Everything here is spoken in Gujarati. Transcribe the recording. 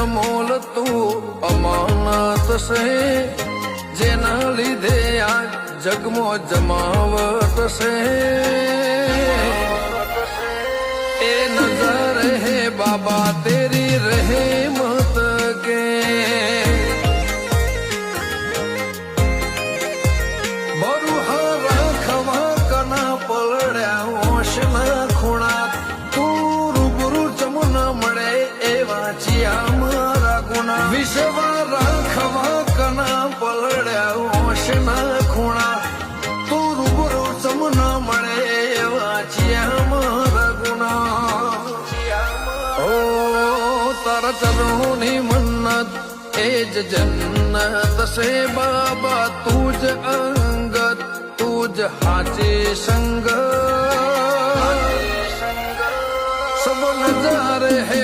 અનમોલ તું અમાનત છે, જેના લીધે આ જગમાં જમાવટ છે. એ નજર હે બાબા તેરી રહેમત કે બરુહા રાખવા કના પલડ્યા ઓશના ખૂણા. તું રૂબરૂ ચમન મળે એવા ચિયા મારા ગુના. વિશ્વા રાખવા કના પલડ્યા ઓશના ખૂણા. તું રૂબરૂ ચમન મળે એવા ચિયા મારા ગુના. ઓ તારા ચરણોની મન્નત એ જ જન્નત છે બાબા. તું જ અંગત, તું જ હાચે સંગ. સબ નજારે હે